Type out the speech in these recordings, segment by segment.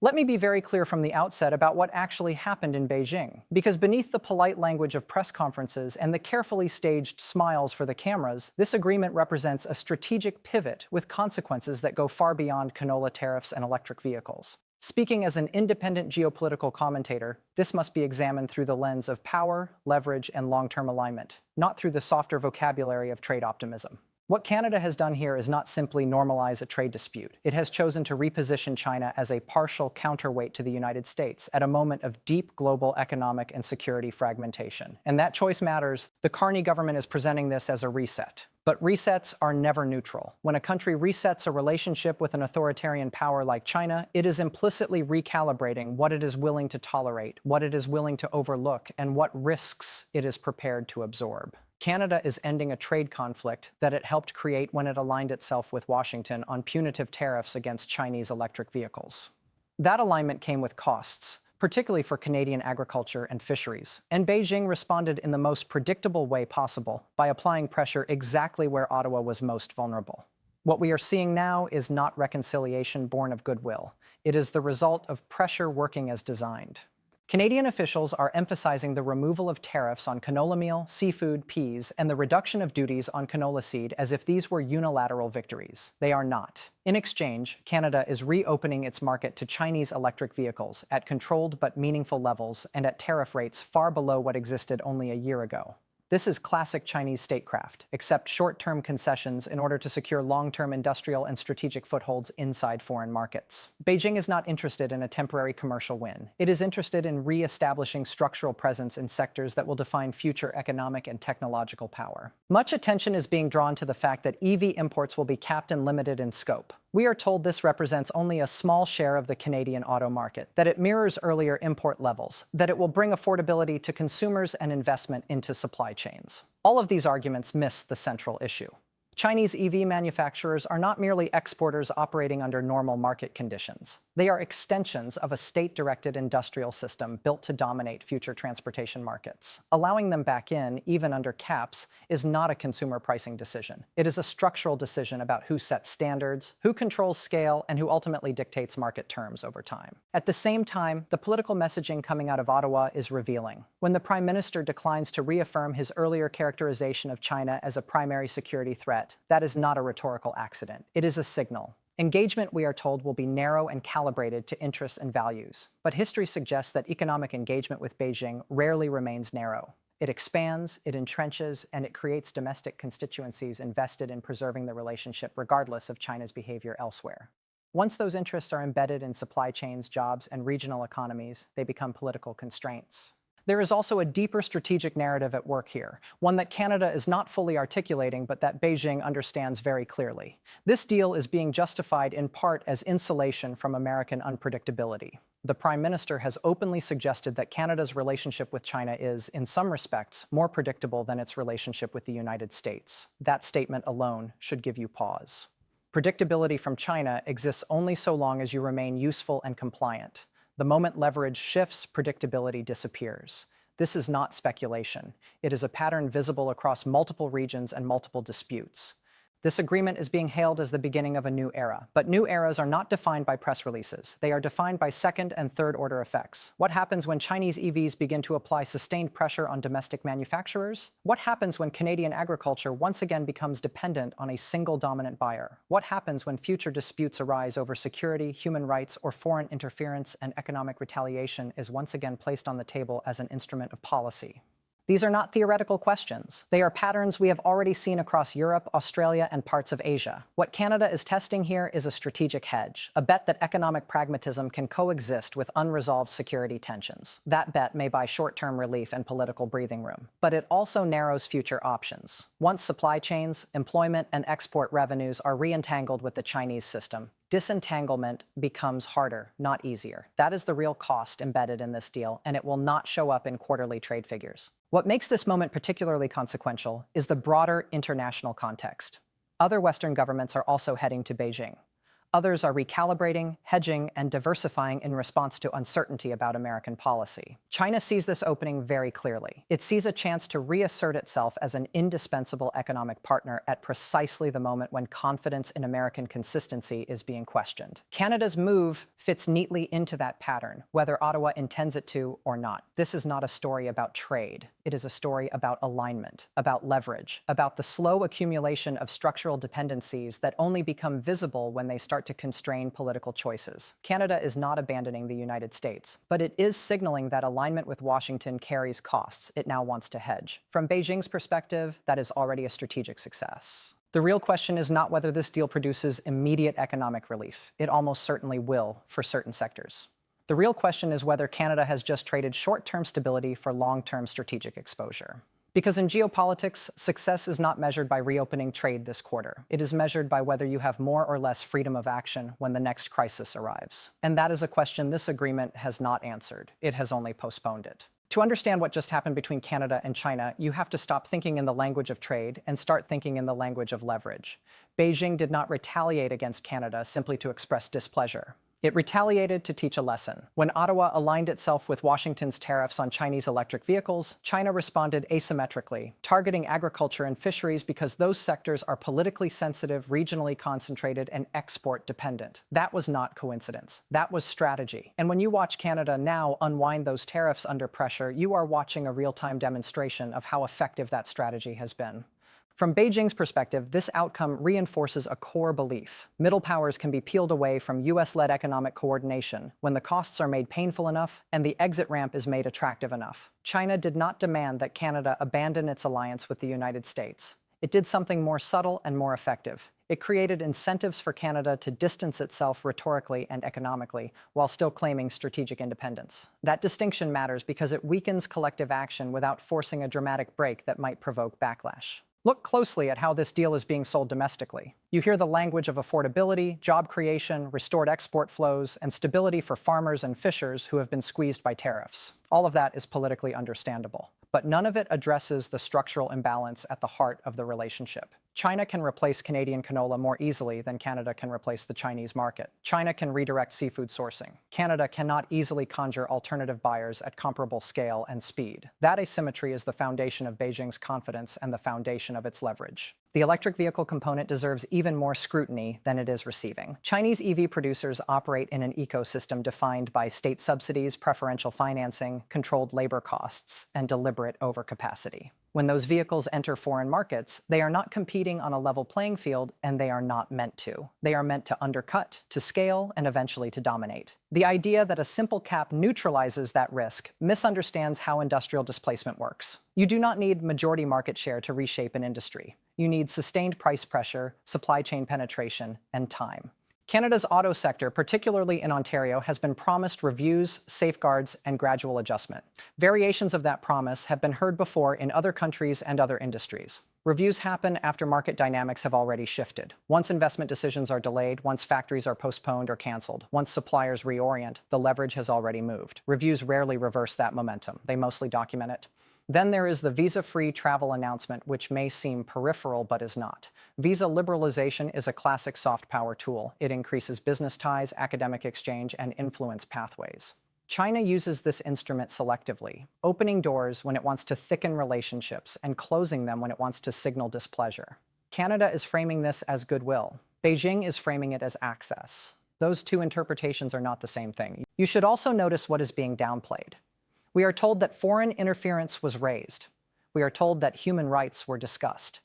Let me be very clear from the outset about what actually happened in Beijing, because beneath the polite language of press conferences and the carefully staged smiles for the cameras, this agreement represents a strategic pivot with consequences that go far beyond canola tariffs and electric vehicles. Speaking as an independent geopolitical commentator, this must be examined through the lens of power, leverage, and long-term alignment, not through the softer vocabulary of trade optimism. What Canada has done here is not simply normalize a trade dispute. It has chosen to reposition China as a partial counterweight to the United States at a moment of deep global economic and security fragmentation. And that choice matters. The Carney government is presenting this as a reset. But resets are never neutral. When a country resets a relationship with an authoritarian power like China, it is implicitly recalibrating what it is willing to tolerate, what it is willing to overlook, and what risks it is prepared to absorb. Canada is ending a trade conflict that it helped create when it aligned itself with Washington on punitive tariffs against Chinese electric vehicles. That alignment came with costs, particularly for Canadian agriculture and fisheries, and Beijing responded in the most predictable way possible by applying pressure exactly where Ottawa was most vulnerable. What we are seeing now is not reconciliation born of goodwill. It is the result of pressure working as designed. Canadian officials are emphasizing the removal of tariffs on canola meal, seafood, peas, and the reduction of duties on canola seed as if these were unilateral victories. They are not. In exchange, Canada is reopening its market to Chinese electric vehicles at controlled but meaningful levels and at tariff rates far below what existed only a year ago. This is classic Chinese statecraft: accept short-term concessions in order to secure long-term industrial and strategic footholds inside foreign markets. Beijing is not interested in a temporary commercial win. It is interested in re-establishing structural presence in sectors that will define future economic and technological power. Much attention is being drawn to the fact that EV imports will be capped and limited in scope. We are told this represents only a small share of the Canadian auto market, that it mirrors earlier import levels, that it will bring affordability to consumers and investment into supply chains. All of these arguments miss the central issue. Chinese EV manufacturers are not merely exporters operating under normal market conditions. They are extensions of a state-directed industrial system built to dominate future transportation markets. Allowing them back in, even under caps, is not a consumer pricing decision. It is a structural decision about who sets standards, who controls scale, and who ultimately dictates market terms over time. At the same time, the political messaging coming out of Ottawa is revealing. When the Prime Minister declines to reaffirm his earlier characterization of China as a primary security threat, that is not a rhetorical accident. It is a signal. Engagement, we are told, will be narrow and calibrated to interests and values. But history suggests that economic engagement with Beijing rarely remains narrow. It expands, it entrenches, and it creates domestic constituencies invested in preserving the relationship regardless of China's behavior elsewhere. Once those interests are embedded in supply chains, jobs, and regional economies, they become political constraints. There is also a deeper strategic narrative at work here, one that Canada is not fully articulating but that Beijing understands very clearly. This deal is being justified in part as insulation from American unpredictability. The Prime Minister has openly suggested that Canada's relationship with China is, in some respects, more predictable than its relationship with the United States. That statement alone should give you pause. Predictability from China exists only so long as you remain useful and compliant. The moment leverage shifts, predictability disappears. This is not speculation. It is a pattern visible across multiple regions and multiple disputes. This agreement is being hailed as the beginning of a new era, but new eras are not defined by press releases. They are defined by second and third order effects. What happens when Chinese EVs begin to apply sustained pressure on domestic manufacturers? What happens when Canadian agriculture once again becomes dependent on a single dominant buyer? What happens when future disputes arise over security, human rights, or foreign interference and economic retaliation is once again placed on the table as an instrument of policy? These are not theoretical questions. They are patterns we have already seen across Europe, Australia, and parts of Asia. What Canada is testing here is a strategic hedge, a bet that economic pragmatism can coexist with unresolved security tensions. That bet may buy short-term relief and political breathing room, but it also narrows future options. Once supply chains, employment, and export revenues are re-entangled with the Chinese system, disentanglement becomes harder, not easier. That is the real cost embedded in this deal, and it will not show up in quarterly trade figures. What makes this moment particularly consequential is the broader international context. Other Western governments are also heading to Beijing. Others are recalibrating, hedging, and diversifying in response to uncertainty about American policy. China sees this opening very clearly. It sees a chance to reassert itself as an indispensable economic partner at precisely the moment when confidence in American consistency is being questioned. Canada's move fits neatly into that pattern, whether Ottawa intends it to or not. This is not a story about trade. It is a story about alignment, about leverage, about the slow accumulation of structural dependencies that only become visible when they start to constrain political choices. Canada is not abandoning the United States, but it is signaling that alignment with Washington carries costs it now wants to hedge. From Beijing's perspective, that is already a strategic success. The real question is not whether this deal produces immediate economic relief. It almost certainly will for certain sectors. The real question is whether Canada has just traded short-term stability for long-term strategic exposure. Because in geopolitics, success is not measured by reopening trade this quarter. It is measured by whether you have more or less freedom of action when the next crisis arrives. And that is a question this agreement has not answered. It has only postponed it. To understand what just happened between Canada and China, you have to stop thinking in the language of trade and start thinking in the language of leverage. Beijing did not retaliate against Canada simply to express displeasure. It retaliated to teach a lesson. When Ottawa aligned itself with Washington's tariffs on Chinese electric vehicles, China responded asymmetrically, targeting agriculture and fisheries because those sectors are politically sensitive, regionally concentrated, and export dependent. That was not coincidence. That was strategy. And when you watch Canada now unwind those tariffs under pressure, you are watching a real-time demonstration of how effective that strategy has been. From Beijing's perspective, this outcome reinforces a core belief. Middle powers can be peeled away from US-led economic coordination when the costs are made painful enough and the exit ramp is made attractive enough. China did not demand that Canada abandon its alliance with the United States. It did something more subtle and more effective. It created incentives for Canada to distance itself rhetorically and economically while still claiming strategic independence. That distinction matters because it weakens collective action without forcing a dramatic break that might provoke backlash. Look closely at how this deal is being sold domestically. You hear the language of affordability, job creation, restored export flows, and stability for farmers and fishers who have been squeezed by tariffs. All of that is politically understandable. But none of it addresses the structural imbalance at the heart of the relationship. China can replace Canadian canola more easily than Canada can replace the Chinese market. China can redirect seafood sourcing. Canada cannot easily conjure alternative buyers at comparable scale and speed. That asymmetry is the foundation of Beijing's confidence and the foundation of its leverage. The electric vehicle component deserves even more scrutiny than it is receiving. Chinese EV producers operate in an ecosystem defined by state subsidies, preferential financing, controlled labor costs, and deliberate overcapacity. When those vehicles enter foreign markets, they are not competing on a level playing field, and they are not meant to. They are meant to undercut, to scale, and eventually to dominate. The idea that a simple cap neutralizes that risk misunderstands how industrial displacement works. You do not need majority market share to reshape an industry. You need sustained price pressure, supply chain penetration, and time. Canada's auto sector, particularly in Ontario, has been promised reviews, safeguards, and gradual adjustment. Variations of that promise have been heard before in other countries and other industries. Reviews happen after market dynamics have already shifted. Once investment decisions are delayed, once factories are postponed or canceled, once suppliers reorient, the leverage has already moved. Reviews rarely reverse that momentum. They mostly document it. Then there is the visa-free travel announcement, which may seem peripheral but is not. Visa liberalization is a classic soft power tool. It increases business ties, academic exchange, and influence pathways. China uses this instrument selectively, opening doors when it wants to thicken relationships and closing them when it wants to signal displeasure. Canada is framing this as goodwill. Beijing is framing it as access. Those two interpretations are not the same thing. You should also notice what is being downplayed. We are told that foreign interference was raised. We are told that human rights were discussed.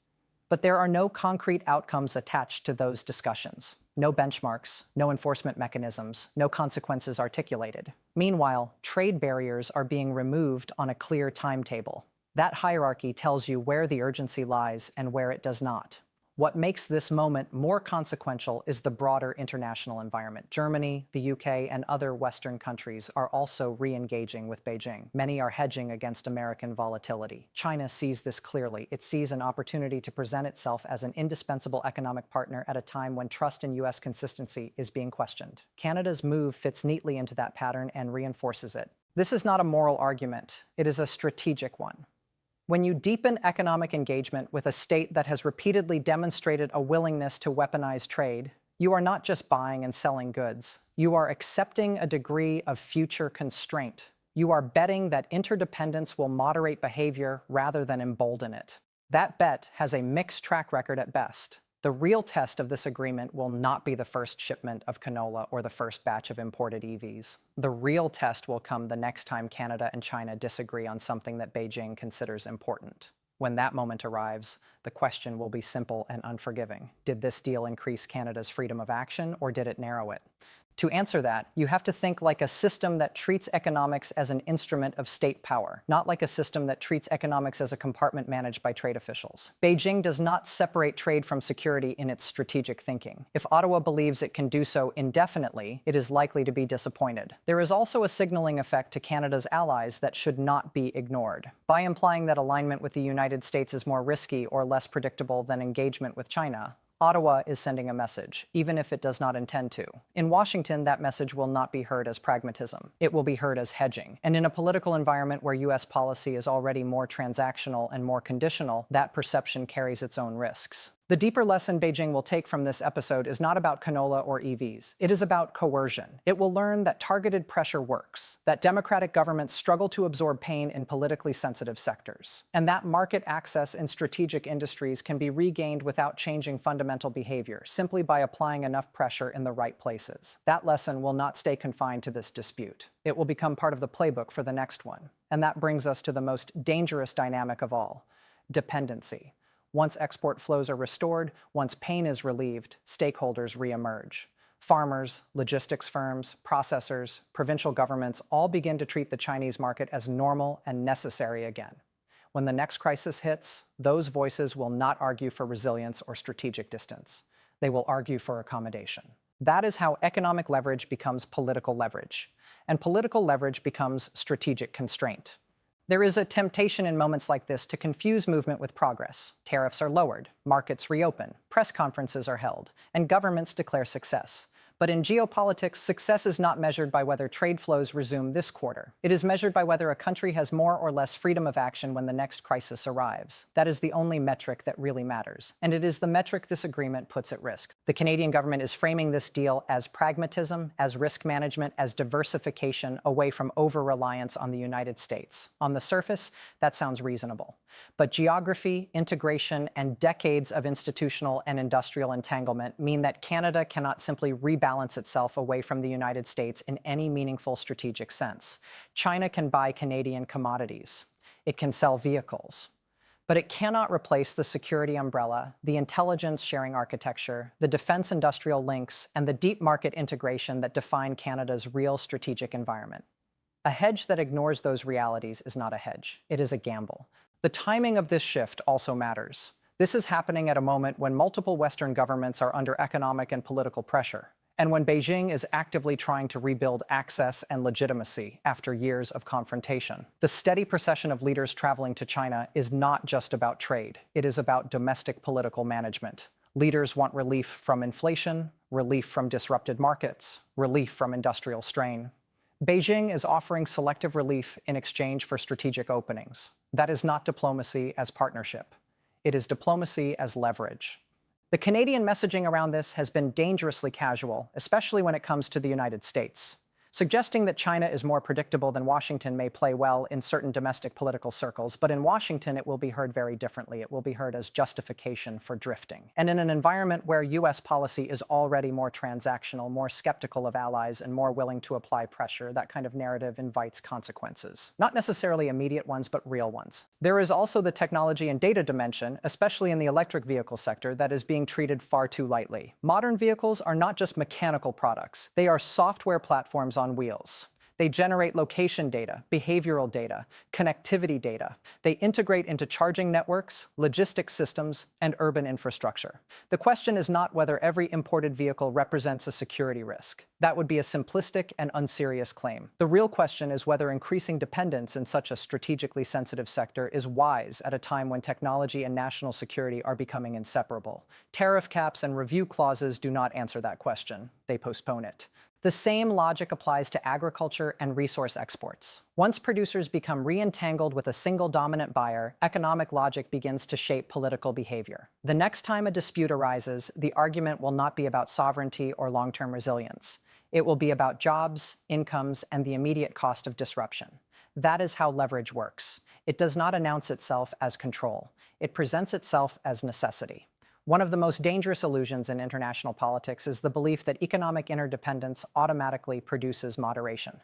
But there are no concrete outcomes attached to those discussions. No benchmarks, no enforcement mechanisms, no consequences articulated. Meanwhile, trade barriers are being removed on a clear timetable. That hierarchy tells you where the urgency lies and where it does not. What makes this moment more consequential is the broader international environment. Germany, the UK, and other Western countries are also re-engaging with Beijing. Many are hedging against American volatility. China sees this clearly. It sees an opportunity to present itself as an indispensable economic partner at a time when trust in US consistency is being questioned. Canada's move fits neatly into that pattern and reinforces it. This is not a moral argument. It is a strategic one. When you deepen economic engagement with a state that has repeatedly demonstrated a willingness to weaponize trade, You are not just buying and selling goods. You are accepting a degree of future constraint. You are betting that interdependence will moderate behavior rather than embolden it. That bet has a mixed track record at best. The real test of this agreement will not be the first shipment of canola or the first batch of imported EVs. The real test will come the next time Canada and China disagree on something that Beijing considers important. When that moment arrives, the question will be simple and unforgiving. Did this deal increase Canada's freedom of action, or did it narrow it? To answer that, you have to think like a system that treats economics as an instrument of state power, not like a system that treats economics as a compartment managed by trade officials. Beijing does not separate trade from security in its strategic thinking. If Ottawa believes it can do so indefinitely, it is likely to be disappointed. There is also a signaling effect to Canada's allies that should not be ignored. By implying that alignment with the United States is more risky or less predictable than engagement with China, Ottawa is sending a message, even if it does not intend to. In Washington, that message will not be heard as pragmatism. It will be heard as hedging. And in a political environment where U.S. policy is already more transactional and more conditional, that perception carries its own risks. The deeper lesson Beijing will take from this episode is not about canola or EVs. It is about coercion. It will learn that targeted pressure works, that democratic governments struggle to absorb pain in politically sensitive sectors, and that market access in strategic industries can be regained without changing fundamental behavior, simply by applying enough pressure in the right places. That lesson will not stay confined to this dispute. It will become part of the playbook for the next one. And that brings us to the most dangerous dynamic of all: dependency. Once export flows are restored, once pain is relieved, stakeholders reemerge. Farmers, logistics firms, processors, provincial governments all begin to treat the Chinese market as normal and necessary again. When the next crisis hits, those voices will not argue for resilience or strategic distance. They will argue for accommodation. That is how economic leverage becomes political leverage, and political leverage becomes strategic constraint. There is a temptation in moments like this to confuse movement with progress. Tariffs are lowered, markets reopen, press conferences are held, and governments declare success. But in geopolitics, success is not measured by whether trade flows resume this quarter. It is measured by whether a country has more or less freedom of action when the next crisis arrives. That is the only metric that really matters. And it is the metric this agreement puts at risk. The Canadian government is framing this deal as pragmatism, as risk management, as diversification away from over-reliance on the United States. On the surface, that sounds reasonable. But geography, integration, and decades of institutional and industrial entanglement mean that Canada cannot simply rebalance itself away from the United States in any meaningful strategic sense. China can buy Canadian commodities. It can sell vehicles. But it cannot replace the security umbrella, the intelligence sharing architecture, the defense industrial links, and the deep market integration that define Canada's real strategic environment. A hedge that ignores those realities is not a hedge. It is a gamble. The timing of this shift also matters. This is happening at a moment when multiple Western governments are under economic and political pressure, and when Beijing is actively trying to rebuild access and legitimacy after years of confrontation. The steady procession of leaders traveling to China is not just about trade. It is about domestic political management. Leaders want relief from inflation, relief from disrupted markets, relief from industrial strain. Beijing is offering selective relief in exchange for strategic openings. That is not diplomacy as partnership. It is diplomacy as leverage. The Canadian messaging around this has been dangerously casual, especially when it comes to the United States. Suggesting that China is more predictable than Washington may play well in certain domestic political circles, but in Washington it will be heard very differently. It will be heard as justification for drifting. And in an environment where U.S. policy is already more transactional, more skeptical of allies, and more willing to apply pressure, that kind of narrative invites consequences. Not necessarily immediate ones, but real ones. There is also the technology and data dimension, especially in the electric vehicle sector, that is being treated far too lightly. Modern vehicles are not just mechanical products. They are software platforms on wheels. They generate location data, behavioral data, connectivity data. They integrate into charging networks, logistics systems, and urban infrastructure. The question is not whether every imported vehicle represents a security risk. That would be a simplistic and unserious claim. The real question is whether increasing dependence in such a strategically sensitive sector is wise at a time when technology and national security are becoming inseparable. Tariff caps and review clauses do not answer that question. They postpone it. The same logic applies to agriculture and resource exports. Once producers become re-entangled with a single dominant buyer, economic logic begins to shape political behavior. The next time a dispute arises, the argument will not be about sovereignty or long-term resilience. It will be about jobs, incomes, and the immediate cost of disruption. That is how leverage works. It does not announce itself as control. It presents itself as necessity. One of the most dangerous illusions in international politics is the belief that economic interdependence automatically produces moderation.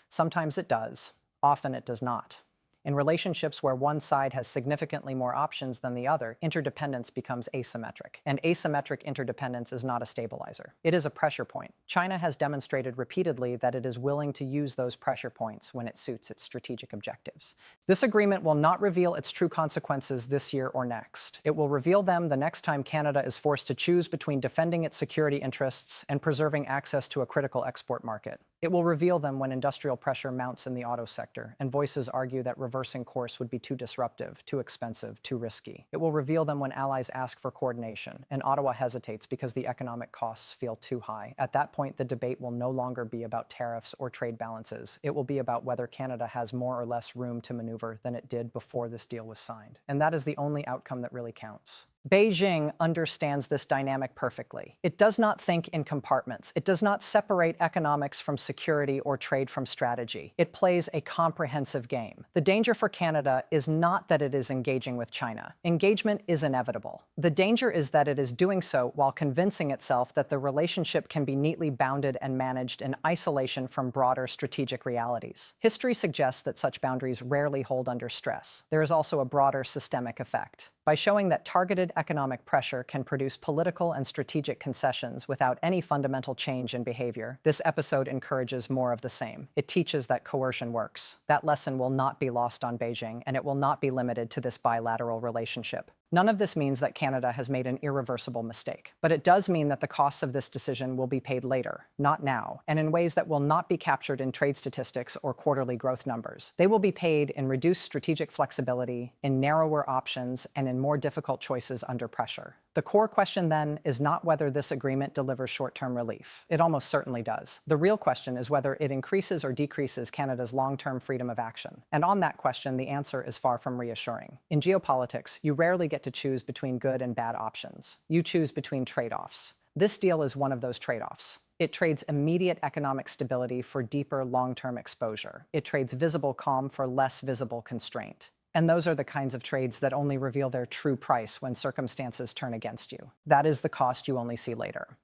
Sometimes it does, often it does not. In relationships where one side has significantly more options than the other, interdependence becomes asymmetric. And asymmetric interdependence is not a stabilizer. It is a pressure point. China has demonstrated repeatedly that it is willing to use those pressure points when it suits its strategic objectives. This agreement will not reveal its true consequences this year or next. It will reveal them the next time Canada is forced to choose between defending its security interests and preserving access to a critical export market. It will reveal them when industrial pressure mounts in the auto sector and voices argue that reversing course would be too disruptive, too expensive, too risky. It will reveal them when allies ask for coordination and Ottawa hesitates because the economic costs feel too high. At that point, the debate will no longer be about tariffs or trade balances. It will be about whether Canada has more or less room to maneuver than it did before this deal was signed. And that is the only outcome that really counts. Beijing understands this dynamic perfectly. It does not think in compartments. It does not separate economics from security or trade from strategy. It plays a comprehensive game. The danger for Canada is not that it is engaging with China. Engagement is inevitable. The danger is that it is doing so while convincing itself that the relationship can be neatly bounded and managed in isolation from broader strategic realities. History suggests that such boundaries rarely hold under stress. There is also a broader systemic effect. By showing that targeted economic pressure can produce political and strategic concessions without any fundamental change in behavior, this episode encourages more of the same. It teaches that coercion works. That lesson will not be lost on Beijing, and it will not be limited to this bilateral relationship. None of this means that Canada has made an irreversible mistake, but it does mean that the costs of this decision will be paid later, not now, and in ways that will not be captured in trade statistics or quarterly growth numbers. They will be paid in reduced strategic flexibility, in narrower options, and in more difficult choices under pressure. The core question then is not whether this agreement delivers short-term relief. It almost certainly does. The real question is whether it increases or decreases Canada's long-term freedom of action. And on that question, the answer is far from reassuring. In geopolitics, you rarely get to choose between good and bad options. You choose between trade-offs. This deal is one of those trade-offs. It trades immediate economic stability for deeper long-term exposure. It trades visible calm for less visible constraint. And those are the kinds of trades that only reveal their true price when circumstances turn against you. That is the cost you only see later.